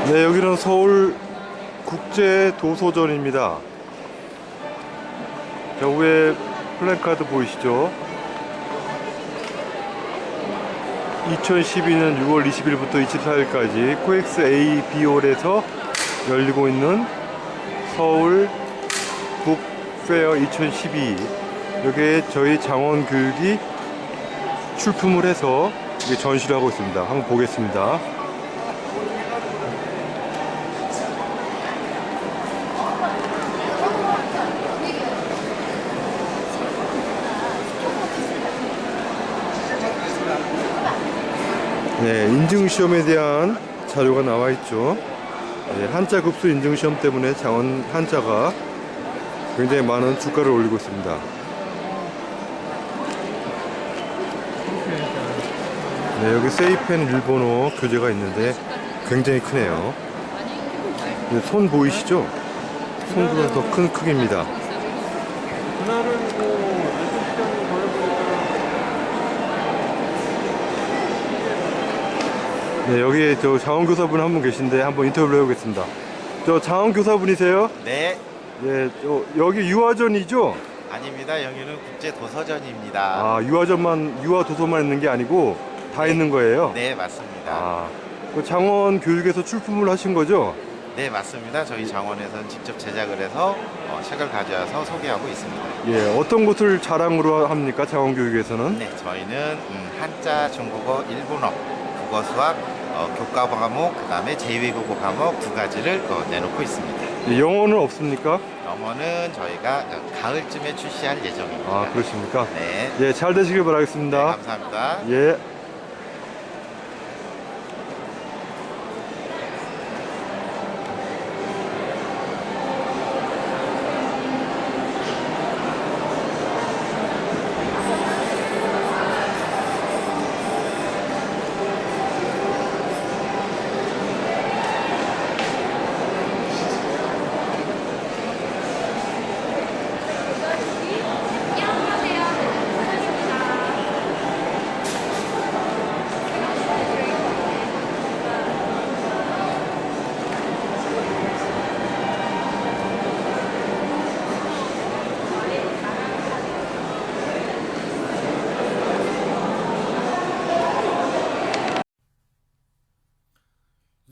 네, 여기는 서울 국제도서전입니다. 자, 위에 플랜카드 보이시죠? 2012년 6월 20일부터 24일까지 코엑스 AB홀에서 열리고 있는 서울 북페어 2012. 여기에 저희 장원교육이 출품을 해서 전시를 하고 있습니다. 한번 보겠습니다. 네, 인증시험에 대한 자료가 나와 있죠. 네, 한자 급수 인증시험 때문에 장원 한자가 굉장히 많은 주가를 올리고 있습니다. 네, 여기 세이펜 일본어 교재가 있는데 굉장히 크네요. 네, 손 보이시죠? 손보다 더 큰 크기입니다. 그날은 뭐 시간이 걸려보니까. 네, 여기 저 장원교사분 한 분 계신데 한번 인터뷰를 해보겠습니다. 저 장원교사분이세요? 네, 예, 여기 유아전이죠? 아닙니다. 여기는 국제도서전입니다. 아, 유아도서만 있는 게 아니고 다 있는 거예요? 네, 맞습니다. 아, 그 장원교육에서 출품을 하신 거죠? 네, 맞습니다. 저희 장원에서는 직접 제작을 해서 책을 가져와서 소개하고 있습니다. 예, 어떤 것을 자랑으로 합니까? 장원교육에서는? 네, 저희는 한자, 중국어, 일본어, 국어, 수학, 교과 과목, 그 다음에 제2외국어 과목 두 가지를 내놓고 있습니다. 예, 영어는 없습니까? 영어는 저희가 가을쯤에 출시할 예정입니다. 아, 그렇습니까? 네. 예, 잘 되시길 네, 바라겠습니다. 감사합니다. 예.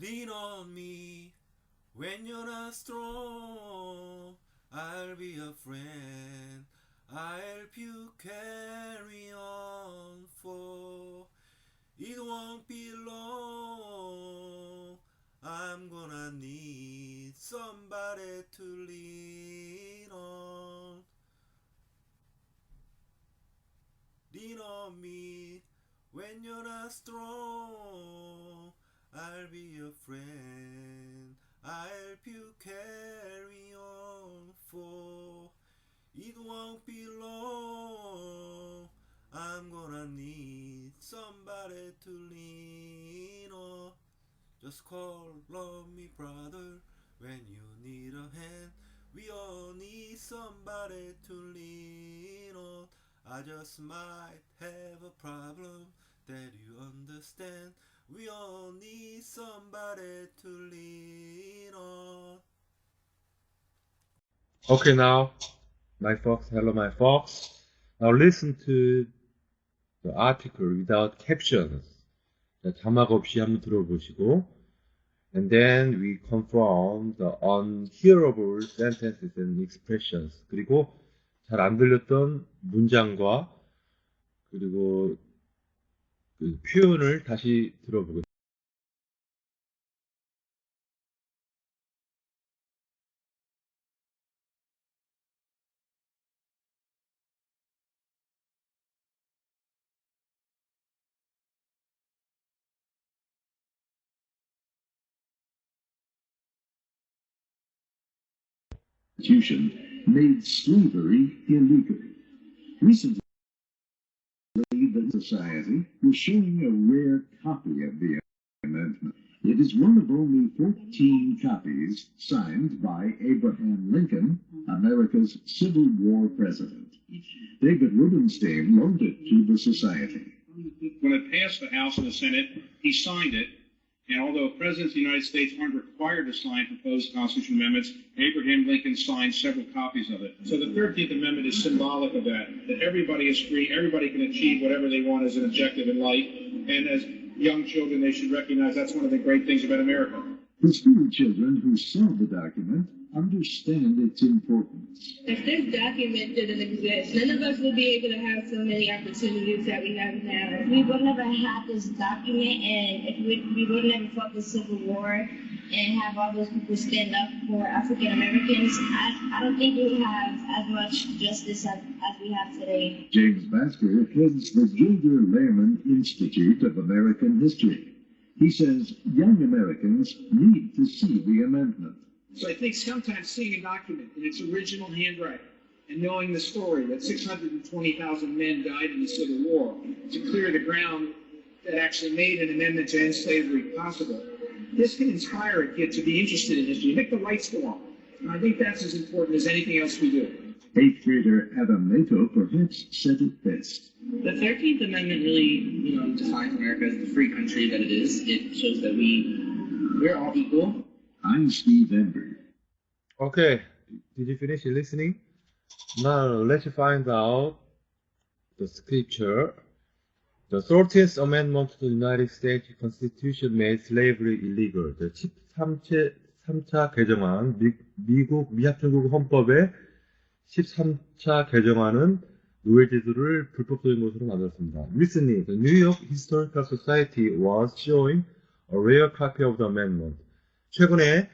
Lean on me when you're not strong. I'll be a friend. I'll help you carry on, for it won't be long. I'm gonna need somebody to lean on. Lean on me when you're not strong. I'll be your friend. I'll help you carry on, for it won't be long. I'm gonna need somebody to lean on. Just call on me, brother, when you need a hand. We all need somebody to lean on. I just might have a problem that you understand. We all need somebody to lean on. Okay, now, my folks, hello, my folks. Now listen to the article without captions. 자, 자막 없이 한번 들어보시고, and then we confirm the unhearable sentences and expressions. 그리고 잘 안 들렸던 문장과 그리고 그 표현을 다시 들어보겠습니다. Made slavery illegal. Recently, the Society was showing a rare copy of the amendment. It is one of only 14 copies signed by Abraham Lincoln, America's Civil War president. David Rubenstein loaned it to the Society. When it passed the House and the Senate, he signed it, And although presidents of the United States aren't required to sign proposed constitutional amendments, Abraham Lincoln signed several copies of it. So the 13th Amendment is symbolic of that everybody is free, everybody can achieve whatever they want as an objective in life. And as young children, they should recognize that's one of the great things about America. The school children who saw the document understand its importance. If this document didn't exist, none of us would be able to have so many opportunities that we have now. We would never have this document, and if we would never fought the Civil War and have all those people stand up for African Americans, I don't think we would have as much justice as we have today. James Basker heads the Gilder Lehrman Institute of American History. He says young Americans need to see the amendment. So I think sometimes seeing a document in its original handwriting and knowing the story that 620,000 men died in the Civil War to clear the ground that actually made an amendment to end slavery possible, this can inspire a kid to be interested in history, make the lights go on. And I think that's as important as anything else we do. Eighth grader Adam Nato perhaps said it best. The 13th Amendment really, defines America as the free country that it is. It shows that we're all equal. I'm Steve Embry. Okay, did you finish listening? Now let's find out the scripture. The 13th Amendment to the United States Constitution made slavery illegal. 13차 개정안, 미국 미합중국 헌법의 13차 개정안은 노예제도를 불법적인 것으로 만들었습니다. Recently, the New York Historical Society was showing a rare copy of the amendment. 최근에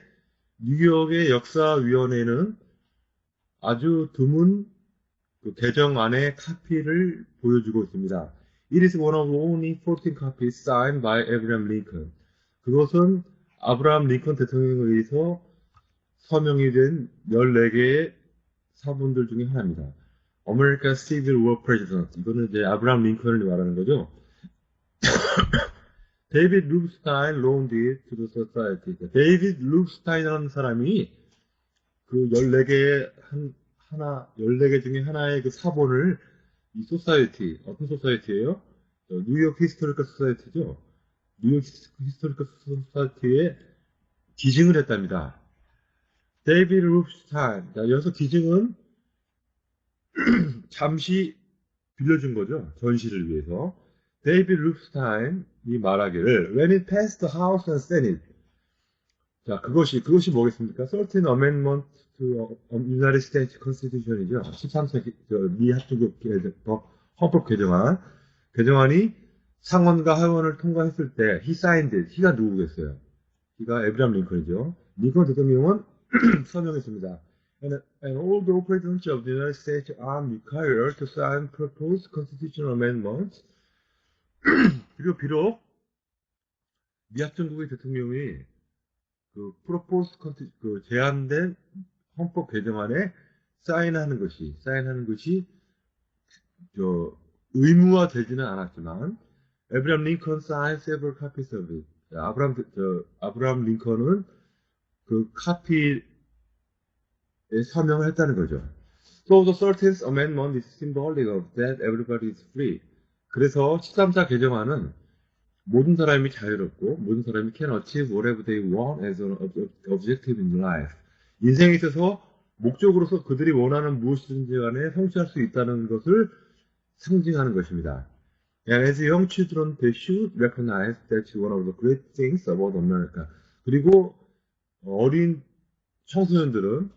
뉴욕의 역사위원회는 아주 드문 그 개정안의 카피를 보여주고 있습니다. It is one of only 14 copies signed by Abraham Lincoln. 그것은 아브라함 링컨 대통령에 의해서 서명이 된 14개의 사본들 중에 하나입니다. American Civil War President. 이거는 이제 아브라함 링컨을 말하는 거죠. 데이비드 루브스타인 loaned it to the society. 데이비드 루브스타인이라는 사람이 그 14개 14개 중에 하나의 그 사본을 이 소사이티, 어떤 소사이티예요? 뉴욕 히스토리컬 소사이티죠. 뉴욕 히스토리컬 소사이티에 기증을 했답니다. 데이비드 루브스타인. 여기서 기증은 잠시 빌려준 거죠. 전시를 위해서. 데이비드 루브스타인이 말하기를 When it passed the House and Senate. 자, 그것이 뭐겠습니까? 13th Amendment to United States Constitution이죠. 13세 미합중국 헌법 개정안이 상원과 하원을 통과했을 때 he signed it. he가 누구겠어요? he가 에브라함 링컨이죠. 링컨 대통령은 서명했습니다. And all the presidents of the United States are required to sign proposed constitutional amendments. 그리고 비록 미합중국의 대통령이 그 proposed 그 제안된 헌법 개정안에 사인하는 것이 의무화되지는 않았지만 에브라함 링컨 signed several copies of it. 아브라함 링컨은 그 카피에 서명을 했다는 거죠. So the 13th Amendment is symbolic of that everybody is free. 그래서 13차 개정안은 모든 사람이 자유롭고 모든 사람이 can achieve whatever they want as an objective in life. 인생에 있어서 목적으로서 그들이 원하는 무엇이든지 간에 성취할 수 있다는 것을 상징하는 것입니다. And as young children, they should recognize that's one of the great things about America. 그리고 어린 청소년들은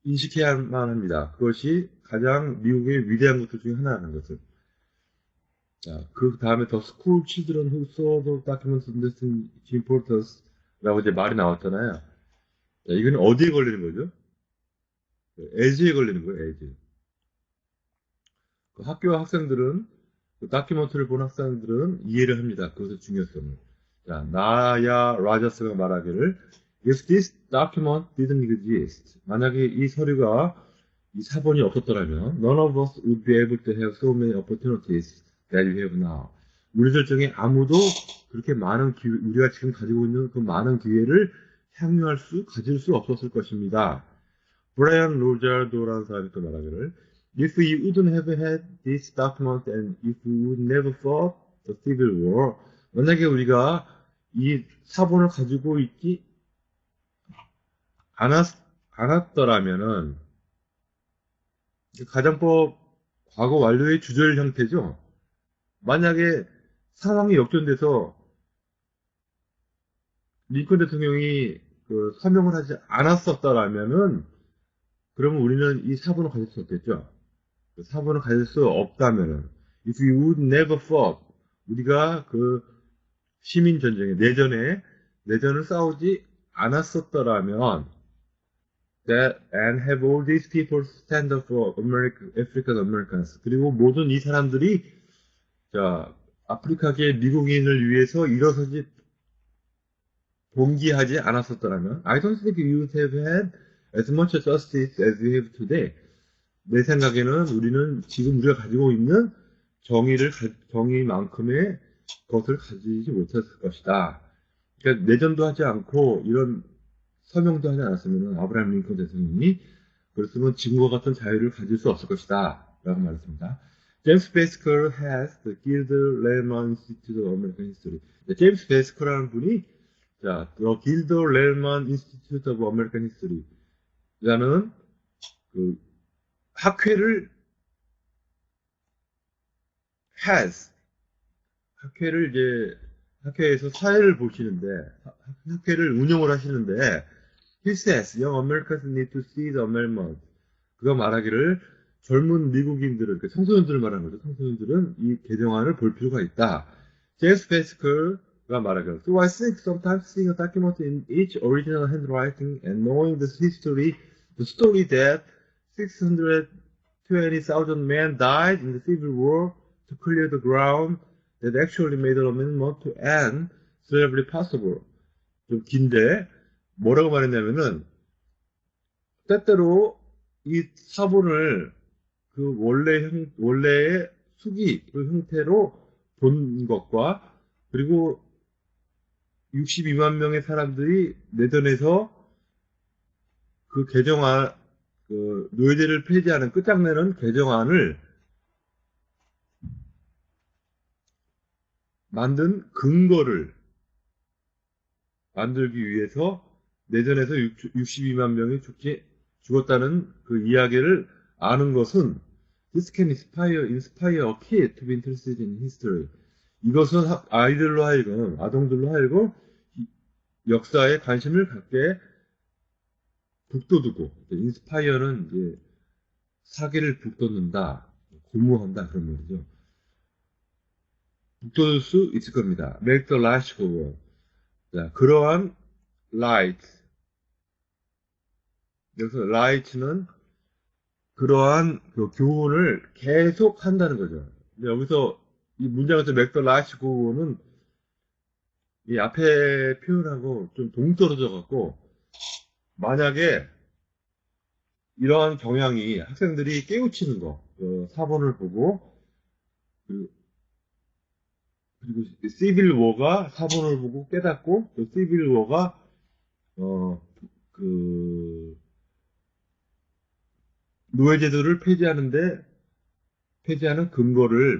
인식해야만 합니다. 그것이 가장 미국의 위대한 것들 중에 하나라는 것을. 자, 그 다음에 the school children who saw the documents understand its importance 라고 이제 말이 나왔잖아요. 자, 이건 어디에 걸리는 거죠? 에즈에 걸리는 거예요, 에즈. 그 학교 학생들은, 그 다큐멘터리를 본 학생들은 이해를 합니다. 그것의 중요성을. 자, 나야 라저스가 말하기를 If this document didn't exist, 만약에 이 서류가 이 사본이 없었더라면 none of us would be able to have so many opportunities that we have now. 우리들 중에 아무도 그렇게 많은 기회, 우리가 지금 가지고 있는 그 많은 기회를 가질 수 없었을 것입니다. 브라이언 로자르도라는 사람이 또 말하기를 If we wouldn't have had this document and if we would never fought the Civil War, 만약에 우리가 이 사본을 가지고 있지 않았더라면은, 가정법 과거 완료의 주절 형태죠. 만약에 상황이 역전돼서 링컨 대통령이 그 서명을 하지 않았었더라면은, 그러면 우리는 이 사본을 가질 수 없겠죠. 그 사본을 가질 수 없다면은, if we would never fought, 우리가 그 시민전쟁에, 내전을 싸우지 않았었더라면, that and have all these people stand up for African Americans. 그리고 모든 이 사람들이, 자, 아프리카계 미국인을 위해서 일어서지, 봉기하지 않았었더라면, I don't think you would have had as much justice as you have today. 내 생각에는 우리는 지금 우리가 가지고 있는 정의만큼의 것을 가지지 못했을 것이다. 그러니까 내전도 하지 않고 이런 서명도 하지 않았으면 아브라함 링컨 대통령이 그렇으면 지금과 같은 자유를 가질 수 없을 것이다 라고 말했습니다. 제임스 베스커 has the Gilder Lehrman Institute of American History. 제임스 베스커라는 분이 자, the Gilder Lehrman Institute of American History 라는 그 학회를 has 학회를 이제 학회에서 사회를 보시는데 학회를 운영을 하시는데 he says young Americans need to see the amendment. 그가 말하기를 젊은 미국인들은 그 청소년들을 말하는 거죠. 청소년들은 이 개정안을 볼 필요가 있다. 제임스 베스커가 말하기를 So I think sometimes seeing a document in each original handwriting and knowing the history, the story that 620,000 men died in the Civil War to clear the ground that actually made an amendment to end slavery possible. 좀 긴데 뭐라고 말했냐면은 때때로 이 사본을 그 원래의 수기 그 형태로 본 것과 그리고 62만 명의 사람들이 내전에서 그 개정안 그 노예제를 폐지하는 끝장내는 개정안을 만든 근거를 만들기 위해서 내전에서 62만 명이 죽었다는 그 이야기를 아는 것은 This can inspire a kid to be interested in history. 이것은 아이들로 하여금, 아동들로 하여금 역사에 관심을 갖게 북돋우고, inspire는 이제 사기를 북돋는다, 고무한다 그런 말이죠. 북돋을 수 있을 겁니다. Make the light go on. 자, 그러한 light. 여기서 light는 그러한 그 교훈을 계속 한다는 거죠. 근데 여기서 이 문장에서 make the light go on은 이 앞에 표현하고 좀 동떨어져 갖고 만약에 이러한 경향이 학생들이 깨우치는 거, 사본을 보고 그리고 시빌 워가 사본을 보고 깨닫고 또 시빌 워가 노예제도를 폐지하는 근거를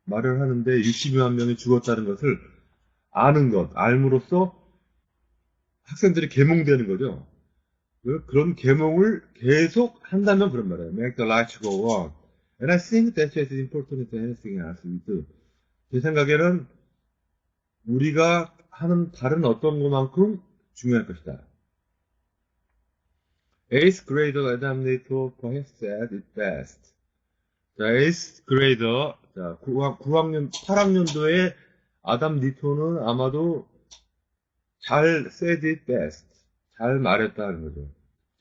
마련하는데 60만 명이 죽었다는 것을 아는 것, 알므로써 학생들이 계몽되는 거죠. 그런 계몽을 계속 한다면 그런 말이에요. Make the light go on. And I think that's as important as anything else we do. 제 생각에는 우리가 하는 다른 어떤 것만큼 중요할 것이다. 8th grader Adam Nato has said it best. 자, 8th grader, 자, 8학년도에 아담 니토는 아마도 잘 said it best. 잘 말했다는 거죠.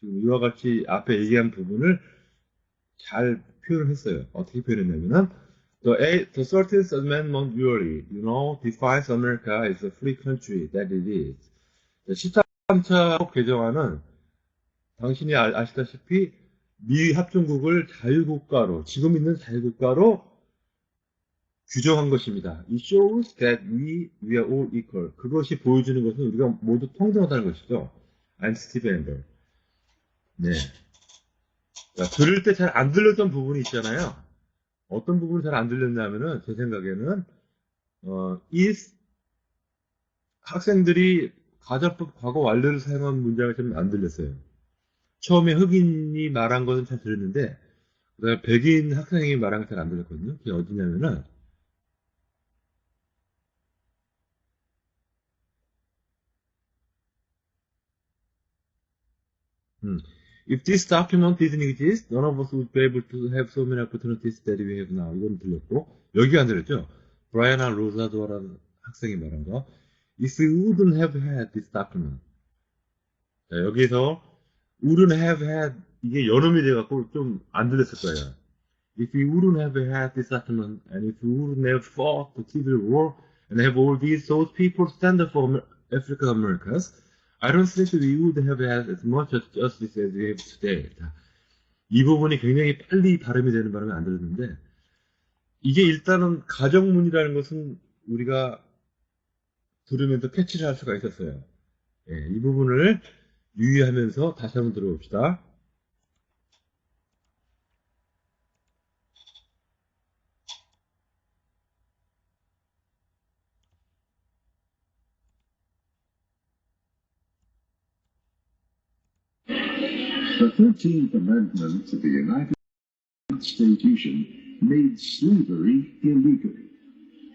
지금 이와 같이 앞에 얘기한 부분을 잘 표현을 했어요. 어떻게 표현했냐면은 The 13th Amendment really, defines America as a free country that it is. 13차 개정안은 당신이 아시다시피 미 합중국을 자유국가로, 지금 있는 자유국가로 규정한 것입니다. It shows that we are all equal. 그것이 보여주는 것은 우리가 모두 평등하다는 것이죠. I'm Steve Amber. 네. 자, 들을 때 잘 안 들렸던 부분이 있잖아요. 어떤 부분이 잘 안 들렸냐면은, 제 생각에는, is 학생들이 가정법 과거 완료를 사용한 문장이 좀 안 들렸어요. 처음에 흑인이 말한 것은 잘 들렸는데, 그다음에 백인 학생이 말한 게 잘 안 들렸거든요. 그게 어디냐면은, If this document didn't exist, none of us would be able to have so many opportunities that we have now. 이건 들렸고, 여기가 안 들렸죠? 브라이언 로사도라는 학생이 말한 거. If we wouldn't have had this document. 자, 여기서 wouldn't have had 이게 연음이 돼갖고 좀 안 들렸을 거예요. If we wouldn't have had this document, and if we wouldn't have fought the Civil War, and have all those people stand up for African Americans, I don't think we would have had as much justice as we have today. 자, 이 부분이 굉장히 빨리 발음이 되는 바람에 안 들렸는데, 이게 일단은 가정문이라는 것은 우리가 들으면서 캐치를 할 수가 있었어요. 예, 이 부분을 유의하면서 다시 한번 들어봅시다. The 13th Amendment to the United States Constitution made slavery illegal.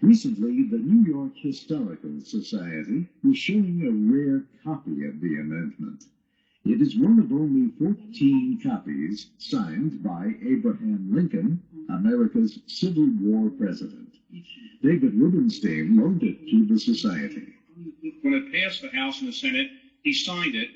Recently, the New York Historical Society was showing a rare copy of the amendment. It is one of only 14 copies signed by Abraham Lincoln, America's Civil War president. David Rubenstein loaned it to the society. When it passed the House and the Senate, he signed it.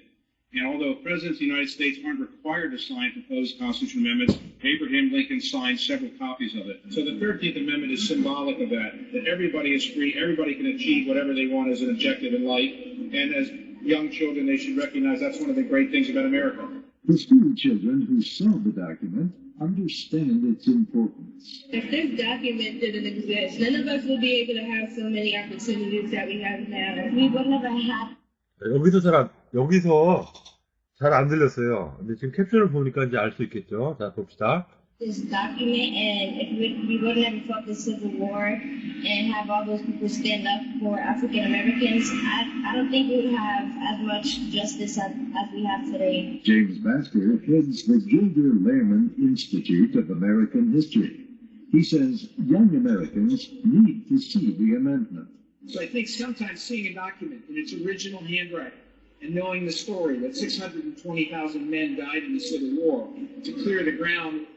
And although presidents of the United States aren't required to sign proposed constitutional amendments, Abraham Lincoln signed several copies of it. So the 13th Amendment is symbolic of that everybody is free, everybody can achieve whatever they want as an objective in life. And as young children, they should recognize that's one of the great things about America. The school children who saw the document understand its importance. If this document didn't exist, none of us would be able to have so many opportunities that we have now. We would never have. 여기서 잘 안 들렸어요. 근데 지금 캡션을 보니까 이제 알 수 있겠죠. 자, 봅시다. This document, and if we wouldn't have fought the Civil War and have all those people stand up for African Americans, I don't think we would have as much justice as we have today. James Basker heads the Gilder Lehrman Institute of American History. He says young Americans need to see the amendment. So I think sometimes seeing a document in its original handwriting and knowing the story that 620,000 men died in the Civil War to clear the ground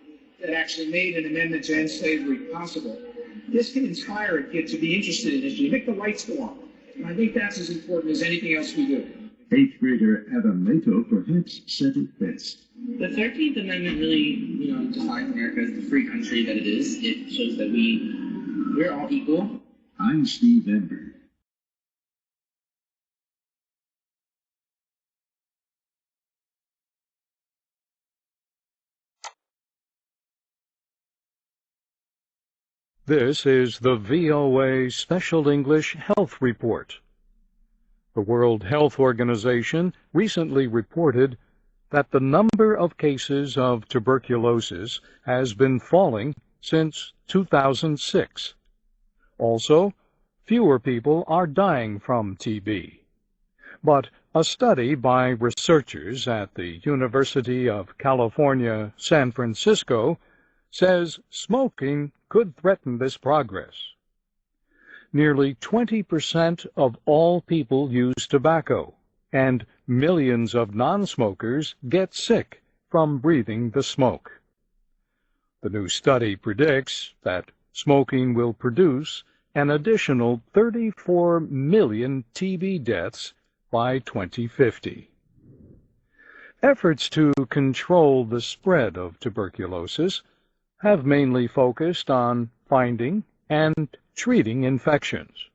that actually made an amendment to end slavery possible, this can inspire a kid to be interested in history, make the lights go on. And I think that's as important as anything else we do. 8th grader Adam Nato perhaps said it best. The 13th Amendment really, defines America as the free country that it is. It shows that we're all equal. I'm Steve Ember. This is the VOA Special English Health Report. The World Health Organization recently reported that the number of cases of tuberculosis has been falling since 2006. Also, fewer people are dying from TB. But a study by researchers at the University of California, San Francisco says smoking could threaten this progress. Nearly 20% of all people use tobacco, and millions of non-smokers get sick from breathing the smoke. The new study predicts that smoking will produce an additional 34 million TB deaths by 2050. Efforts to control the spread of tuberculosis have mainly focused on finding and treating infections.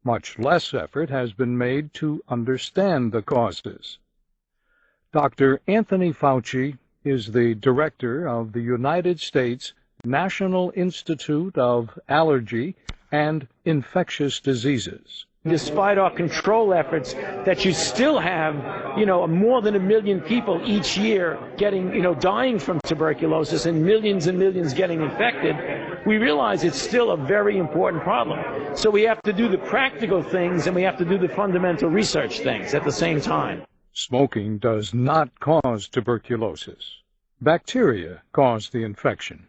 Much less effort has been made to understand the causes. Dr. Anthony Fauci is the director of the United States National Institute of Allergy and Infectious Diseases. despite our control efforts, that you still have, more than 1 million people each year getting, dying from tuberculosis and millions getting infected, we realize it's still a very important problem. So we have to do the practical things and we have to do the fundamental research things at the same time. Smoking does not cause tuberculosis. Bacteria cause the infection.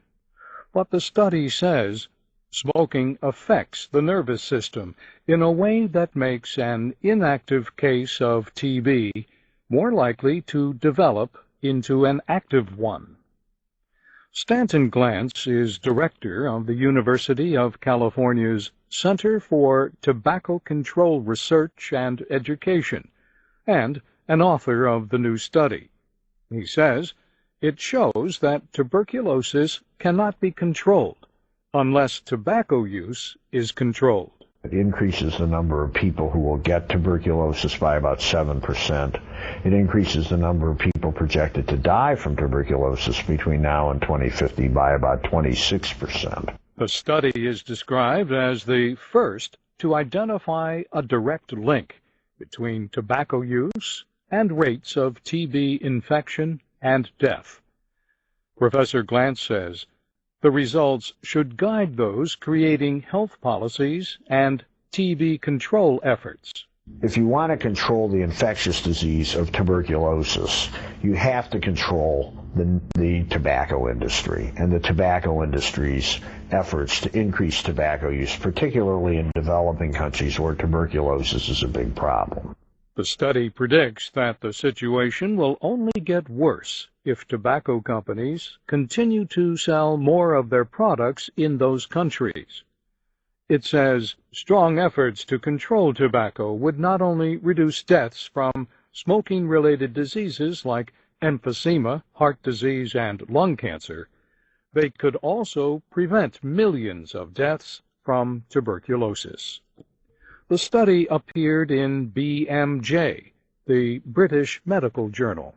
But the study says smoking affects the nervous system in a way that makes an inactive case of TB more likely to develop into an active one. Stanton Glantz is director of the University of California's Center for Tobacco Control Research and Education, and an author of the new study. He says it shows that tuberculosis cannot be controlled unless tobacco use is controlled. It increases the number of people who will get tuberculosis by about 7%. It increases the number of people projected to die from tuberculosis between now and 2050 by about 26%. The study is described as the first to identify a direct link between tobacco use and rates of TB infection and death. Professor Glantz says the results should guide those creating health policies and TB control efforts. If you want to control the infectious disease of tuberculosis, you have to control the tobacco industry and the tobacco industry's efforts to increase tobacco use, particularly in developing countries where tuberculosis is a big problem. The study predicts that the situation will only get worse if tobacco companies continue to sell more of their products in those countries. It says strong efforts to control tobacco would not only reduce deaths from smoking-related diseases like emphysema, heart disease, and lung cancer, they could also prevent millions of deaths from tuberculosis. The study appeared in BMJ, the British Medical Journal.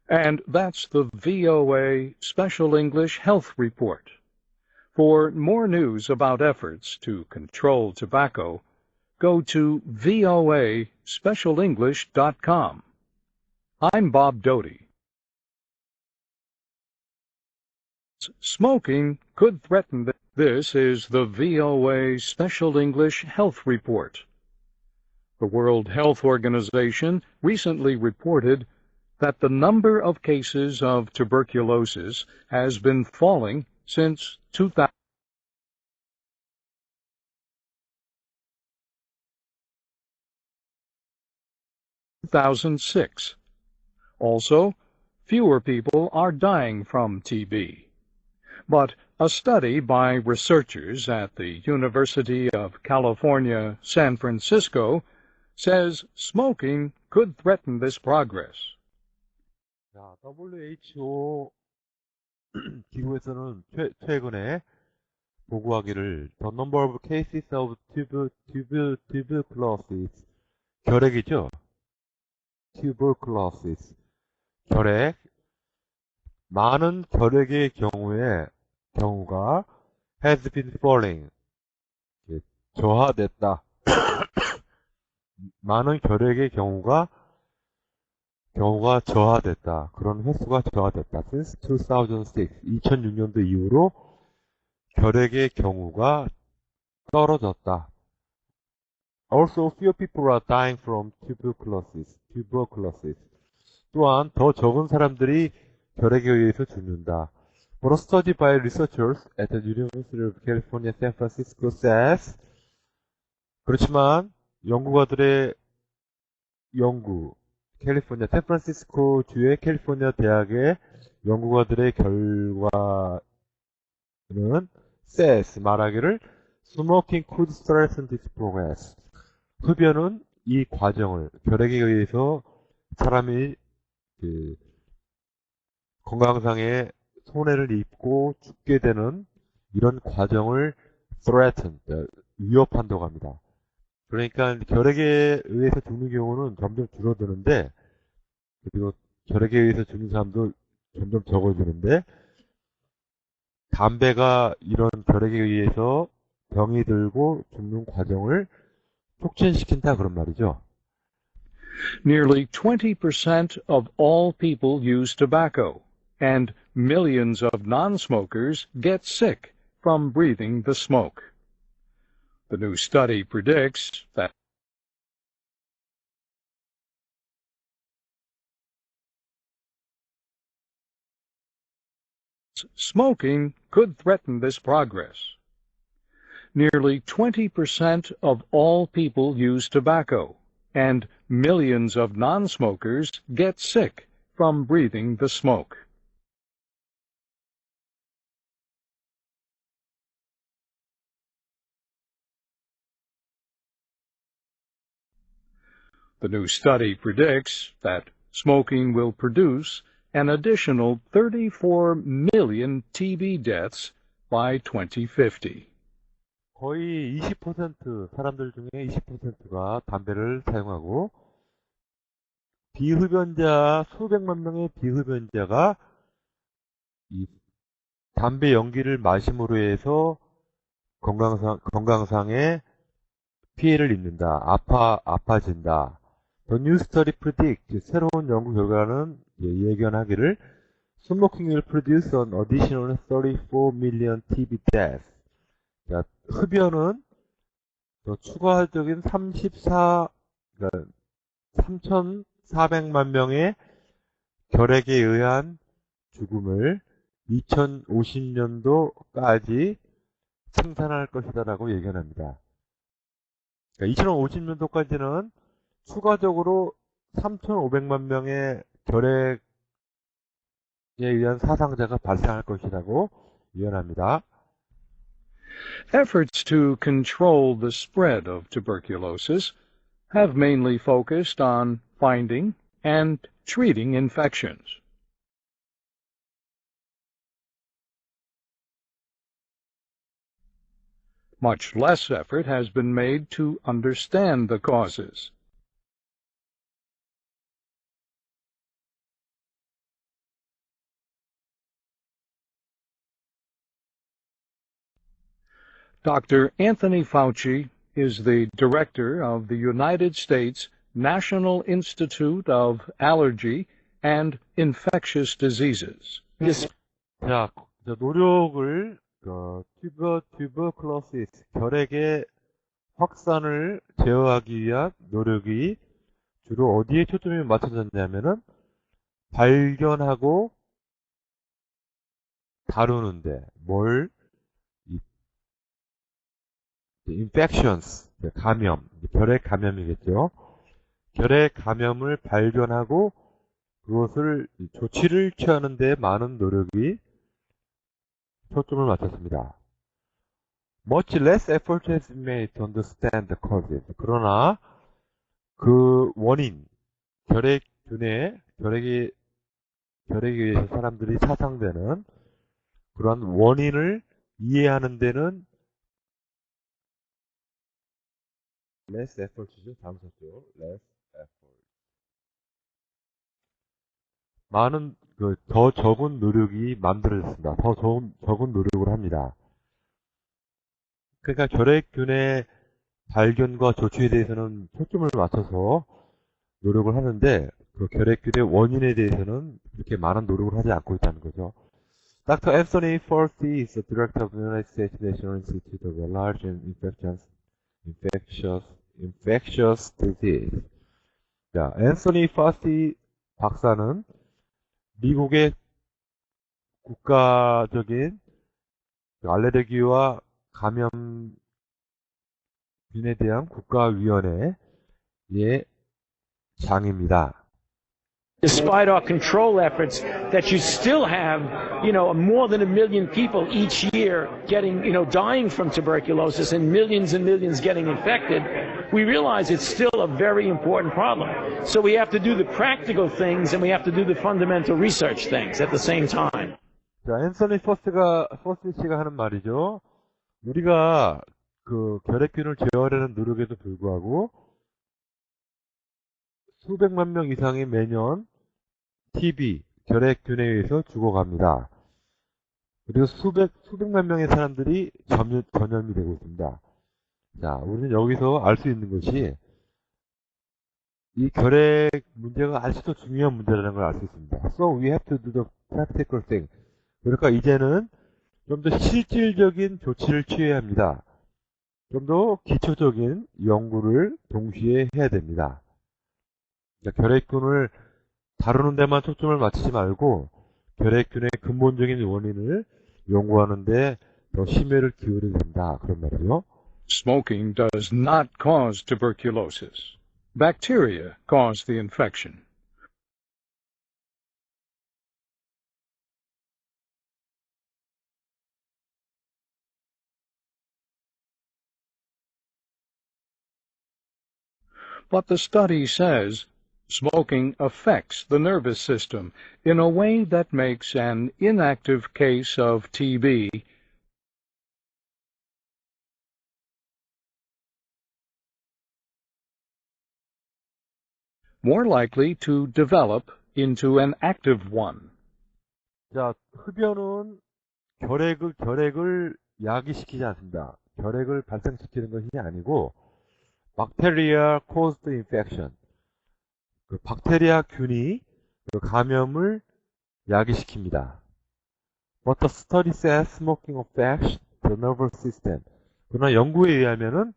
And that's the VOA Special English Health Report. For more news about efforts to control tobacco, go to voaspecialenglish.com. I'm Bob Doty. Smoking could threaten the This is the VOA Special English Health Report. The World Health Organization recently reported that the number of cases of tuberculosis has been falling since 2006. Also, fewer people are dying from TB. But a study by researchers at the University of California, San Francisco says smoking could threaten this progress. 자, WHO 기구에서는 최근에 보고하기를 the number of cases of tuberculosis 결핵이죠. tuberculosis 결핵 많은 결핵의 경우가 has been falling 저하됐다. 많은 결핵의 경우가 저하됐다. 그런 횟수가 저하됐다. Since 2006, 2006년도 이후로 결핵의 경우가 떨어졌다. Also, few people are dying from tuberculosis. 또한 더 적은 사람들이 결핵에 의해서 죽는다. But a study by researchers at the University of California, San Francisco says 그렇지만 연구가들의 캘리포니아, 샌프란시스코 주의 캘리포니아 대학의 연구가들의 결과는 says 말하기를 smoking could threaten this progress. 흡연은 이 과정을 결핵에 의해서 사람이 건강상의 손해를 입고 죽게 되는 이런 과정을 threaten, 위협한다고 합니다. 그러니까 결핵에 의해서 죽는 경우는 점점 줄어드는데 그리고 결핵에 의해서 죽는 사람도 점점 적어지는데 담배가 이런 결핵에 의해서 병이 들고 죽는 과정을 촉진시킨다 그런 말이죠. Nearly 20% of all people use tobacco, and millions of non-smokers get sick from breathing the smoke. The new study predicts that smoking could threaten this progress. Nearly 20% of all people use tobacco, and millions of non-smokers get sick from breathing the smoke. The new study predicts that smoking will produce an additional 34 million TB deaths by 2050. 거의 20% 사람들 중에 20%가 담배를 사용하고 비흡연자 수백만 명의 비흡연자가 이 담배 연기를 마심으로 해서 건강상의 피해를 입는다. 아파진다. The new study predicts 새로운 연구 결과는 예견하기를 smoking will produce an additional 34 million TB deaths. 그러니까 흡연은 더 추가적인 3,400만 명의 결핵에 의한 죽음을 2050년도까지 생산할 것이다라고 예견합니다. 그러니까 2050년도까지는 추가적으로 3,500만 명의 결핵에 의한 사상자가 발생할 것이라고 예언합니다. Efforts to control the spread of tuberculosis have mainly focused on finding and treating infections. Much less effort has been made to understand the causes. Dr. Anthony Fauci is the director of the United States National Institute of Allergy and Infectious Diseases. 자, 노력을 tuberculosis, 결핵의 확산을 제어하기 위한 노력이 주로 어디에 초점이 맞춰졌냐면은 발견하고 다루는데 infections, 감염, 결핵 감염이겠죠. 결핵 감염을 발견하고 그것을 조치를 취하는 데 많은 노력이 초점을 맞췄습니다. Much less effort has been made to understand the causes. 그러나 그 원인, 결핵에 의해서 사람들이 사상되는 그러한 원인을 이해하는 데는 less effort죠. 다음 썼죠. less effort. 많은 더 적은 노력이 만들어졌습니다. 더 적은 노력을 합니다. 그러니까 결핵균의 발견과 조치에 대해서는 초점을 맞춰서 노력을 하는데 그 결핵균의 원인에 대해서는 그렇게 많은 노력을 하지 않고 있다는 거죠. Dr. Anthony Fauci is the director of the United States National Institute of Allergy and Infectious Disease. 자, 앤서니 파시 박사는 미국의 국가적인 알레르기와 감염균에 대한 국가위원회의 장입니다. Despite our control efforts, that you still have, more than 1 million people each year getting, dying from tuberculosis and millions getting infected, we realize it's still a very important problem. So we have to do the practical things and we have to do the fundamental research things at the same time. 자, 앤서니 퍼스티 씨가 하는 말이죠. 우리가 그 결핵균을 제어하려는 노력에도 불구하고 수백만 명 이상이 매년 TB, 결핵균에 의해서 죽어갑니다. 그리고 수백만 명의 사람들이 전염이 되고 있습니다. 자, 우리는 여기서 알 수 있는 것이 이 결핵 문제가 아직도 중요한 문제라는 걸 알 수 있습니다. So we have to do the practical thing. 그러니까 이제는 좀 더 실질적인 조치를 취해야 합니다. 좀 더 기초적인 연구를 동시에 해야 됩니다. 그러니까 결핵균을 다루는 데만 초점을 맞추지 말고 결핵균의 근본적인 원인을 연구하는 데 더 심혈을 기울여야 된다. 그런 말이요. Smoking does not cause tuberculosis. Bacteria cause the infection. But the study says smoking affects the nervous system in a way that makes an inactive case of TB more likely to develop into an active one. 자, 흡연은 결핵을 야기시키지 않습니다. 결핵을 발생시키는 것이 아니고 Bacteria caused infection. 그 박테리아균이 그 감염을 야기시킵니다. But the study says smoking affects the nervous system. 그러나 연구에 의하면은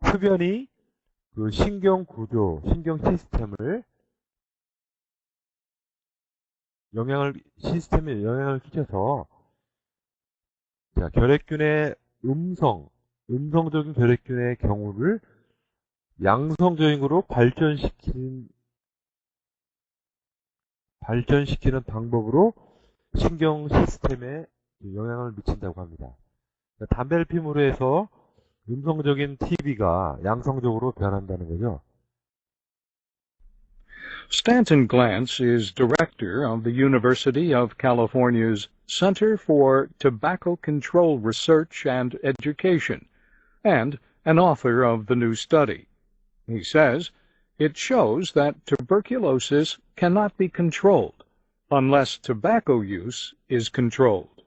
흡연이 그 신경 구조, 신경 시스템에 영향을 끼쳐서 자, 결핵균의 음성적인 결핵균의 경우를 양성적으로 발전시키는 방법으로 신경 시스템에 영향을 미친다고 합니다. 담배를 피므로 해서 음성적인 TB가 양성적으로 변한다는 거죠. Stanton Glantz is director of the University of California's Center for Tobacco Control Research and Education, and an author of the new study. He says it shows that tuberculosis cannot be controlled unless tobacco use is controlled.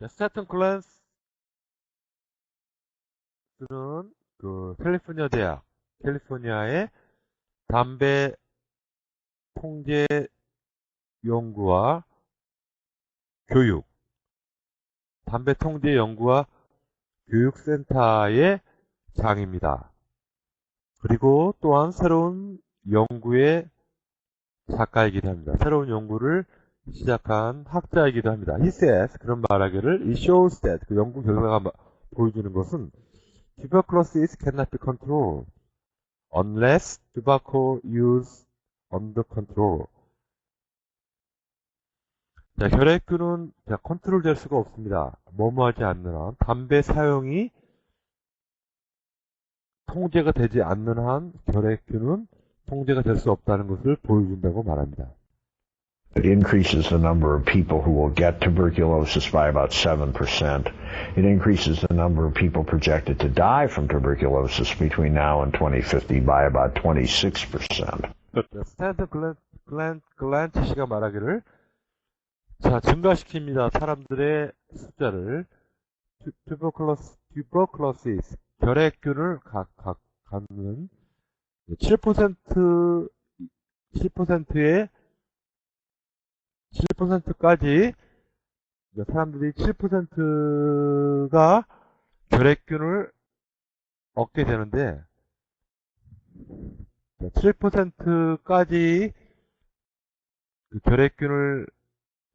스탠튼 글랜스는 그 캘리포니아의 담배 통제 연구와 담배 통제 연구와 교육센터의 장입니다. 그리고 또한 새로운 연구의 작가이기도 합니다. 새로운 연구를 시작한 학자이기도 합니다. He says, 그런 말하기를, it shows that, 그 연구 결과가 보여주는 것은 tuberculosis cannot be controlled unless tobacco use under control. 자, 결핵균은 컨트롤 될 수가 없습니다. 뭐뭐하지 않는 한, 담배 사용이 통제가 되지 않는 한 결핵균은 통제가 될 수 없다는 것을 보여준다고 말합니다. It increases the number of people who will get tuberculosis by about 7%. It increases the number of people projected to die from tuberculosis between now and 2050 by about 26%. 스탠튼 글란트 씨가 말하기를 자, 증가시킵니다. 사람들의 숫자를 tuberculosis, 결핵균을 갖는 7%까지 사람들이 7%가 결핵균을 얻게 되는데 7%까지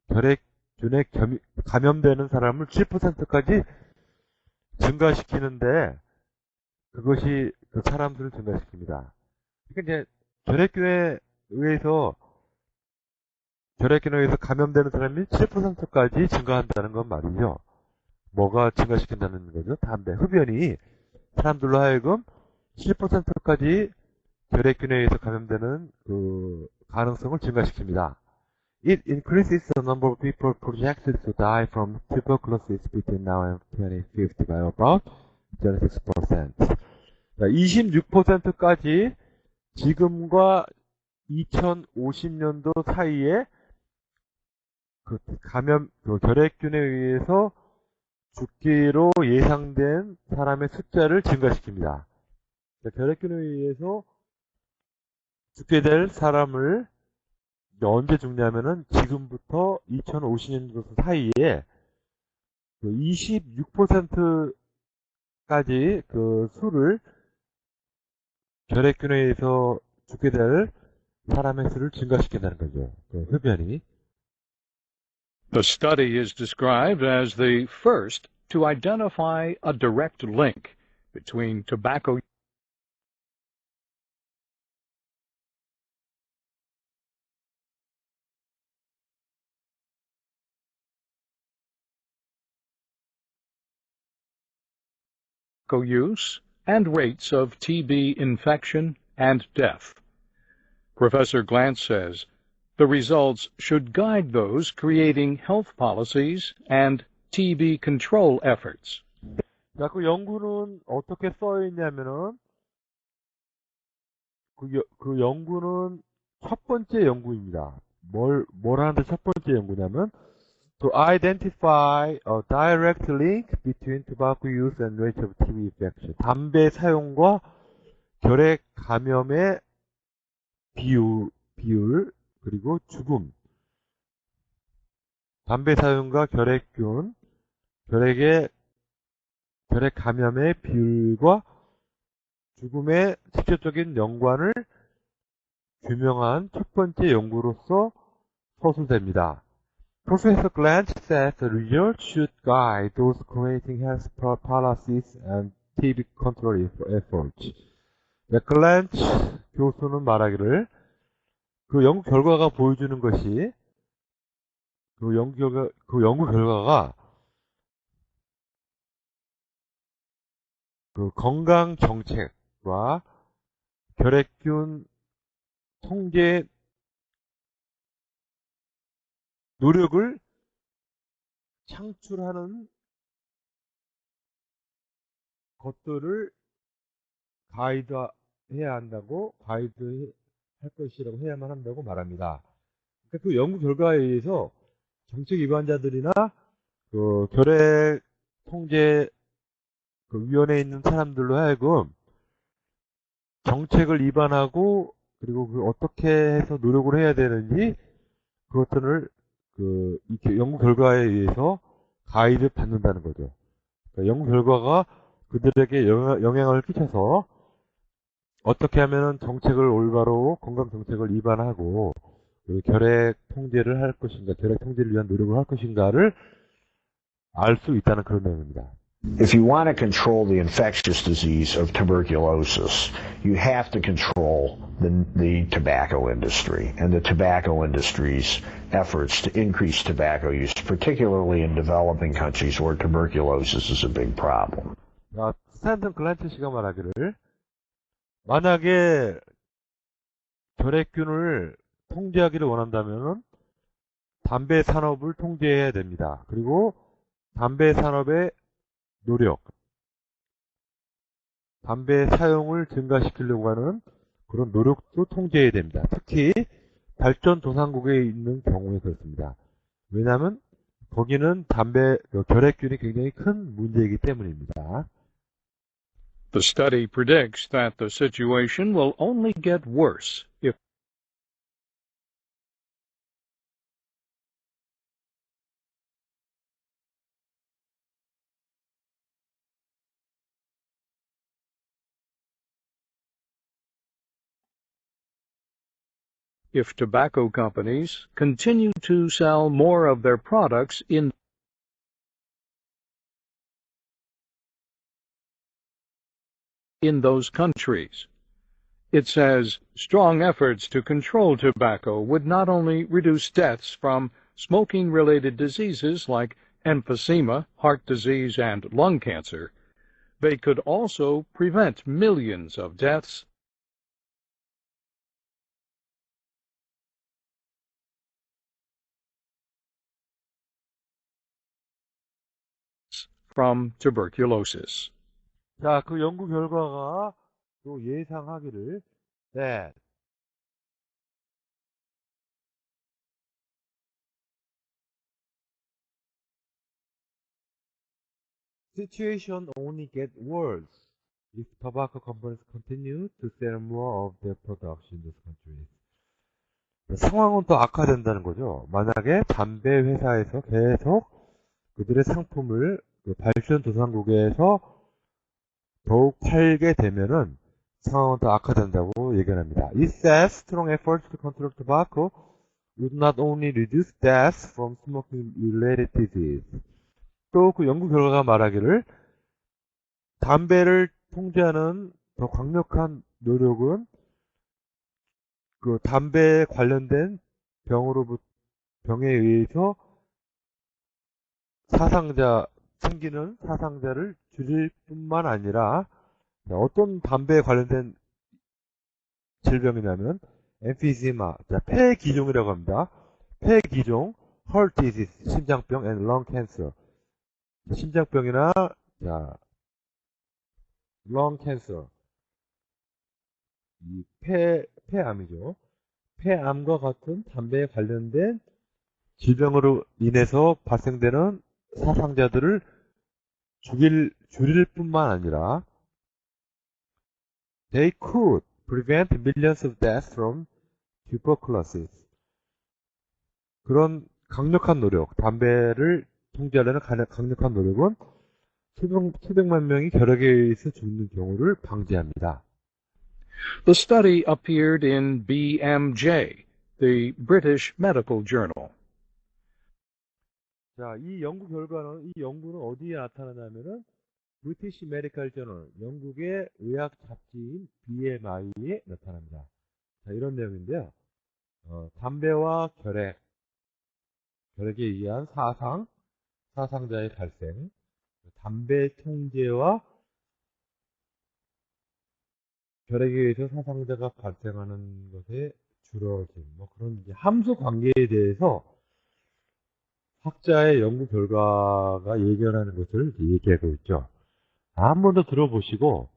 결핵균에 감염되는 사람을 7%까지 증가시키는데 그것이 그 사람들을 증가시킵니다. 그러니까 이제 결핵균에 의해서 감염되는 사람이 7%까지 증가한다는 건 말이죠. 뭐가 증가시킨다는 거죠? 담배, 흡연이 사람들로 하여금 7%까지 결핵균에 의해서 감염되는 그 가능성을 증가시킵니다. It increases the number of people projected to die from tuberculosis between now and 2050 by about 36%. 26%까지 지금과 2050년도 사이에 그 결핵균에 의해서 죽기로 예상된 사람의 숫자를 증가시킵니다. 결핵균에 의해서 죽게 될 사람을 언제 죽냐면은 지금부터 2050년도 사이에 26%까지 그 수를 결핵균에 의해서 죽게 될 사람의 수를 증가시킨다는 거죠. 그 흡연이. The study is described as the first to identify a direct link between tobacco use and rates of TB infection and death. Professor Glantz says the results should guide those creating health policies and TB control efforts. 자, 그 연구는 어떻게 써 있냐면은 그 연구는 첫 번째 연구입니다. 뭘 하는데 첫 번째 연구냐면 to identify a direct link between tobacco use and rate of TB infection. 담배 사용과 결핵 감염의 비율 그리고 죽음. 담배 사용과 결핵 감염의 비율과 죽음의 직접적인 연관을 규명한 첫 번째 연구로서 서술됩니다. Professor Glantz says the results should guide those creating health policies and TB control efforts. 글란츠 교수는 말하기를 그 연구 결과가 보여주는 것이 그 연구 결과가 그 건강 정책과 결핵균 통제 노력을 창출하는 것들을 가이드해야 한다고, 가이드할 것이라고 해야만 한다고 말합니다. 그러니까 그 연구 결과에 의해서 정책 위반자들이나 그 결핵 통제 그 위원회에 있는 사람들로 하여금 정책을 위반하고 그리고 그 어떻게 해서 노력을 해야 되는지 그것들을 그 연구 결과에 의해서 가이드 받는다는 거죠. 그러니까 연구 결과가 그들에게 영향을 끼쳐서 어떻게 하면은 정책을 올바로 건강 정책을 위반하고 결핵 통제를 할 것인가, 결핵 통제를 위한 노력을 할 것인가를 알 수 있다는 그런 내용입니다. If you want to control the infectious disease of tuberculosis, you have to control the tobacco industry and the tobacco industry's efforts to increase tobacco use, particularly in developing countries where tuberculosis is a big problem. 스탠턴 글란츠 씨가 말하기를 만약에 결핵균을 통제하기를 원한다면 담배 산업을 통제해야 됩니다. 그리고 담배 산업의 노력, 담배 사용을 증가시키려고 하는 그런 노력도 통제해야 됩니다. 특히 발전도상국에 있는 경우에 그렇습니다. 왜냐하면 거기는 결핵균이 굉장히 큰 문제이기 때문입니다. The study predicts that the situation will only get worse if tobacco companies continue to sell more of their products in those countries. It says strong efforts to control tobacco would not only reduce deaths from smoking-related diseases like emphysema, heart disease, and lung cancer, they could also prevent millions of deaths from tuberculosis. 자, 그 연구 결과가 또 예상하기를 that situation only get worse if tobacco companies continue to sell more of their products in this country. 상황은 또 악화된다는 거죠. 만약에 담배 회사에서 계속 그들의 상품을 발전도상국에서 더욱 팔게 되면은 상황은 더 악화된다고 예견합니다. It says strong efforts to control tobacco would not only reduce deaths from smoking-related disease. 또 그 연구 결과가 말하기를 담배를 통제하는 더 강력한 노력은 그 담배에 관련된 병에 의해서 생기는 사상자를 줄일 뿐만 아니라 어떤 담배에 관련된 질병이냐면 emphysema, 폐기종이라고 합니다. 폐기종, heart disease, 심장병, and lung cancer. 심장병이나 lung cancer, 이 폐암이죠. 폐암과 같은 담배에 관련된 질병으로 인해서 발생되는 사상자들을 줄일 뿐만 아니라 they could prevent millions of deaths from tuberculosis. 그런 강력한 노력, 담배를 통제하려는 강력한 노력은 수백만 명이 결핵에 의해서 죽는 경우를 방지합니다. The study appeared in BMJ, the British Medical Journal. 자, 이 연구는 어디에 나타나냐면은 British Medical Journal, 영국의 의학 잡지인 BMI에 나타납니다. 자, 이런 내용인데요. 담배와 결핵에 의한 사상자의 발생, 담배 통제와 결핵에 의해서 사상자가 발생하는 것에 줄어든 그런 함수 관계에 대해서 학자의 연구 결과가 예견하는 것을 얘기하고 있죠. 한 번 더 들어보시고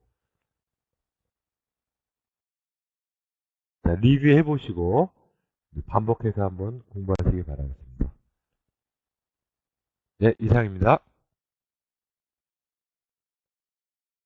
리뷰해 보시고 반복해서 한번 공부하시기 바라겠습니다. 네, 이상입니다.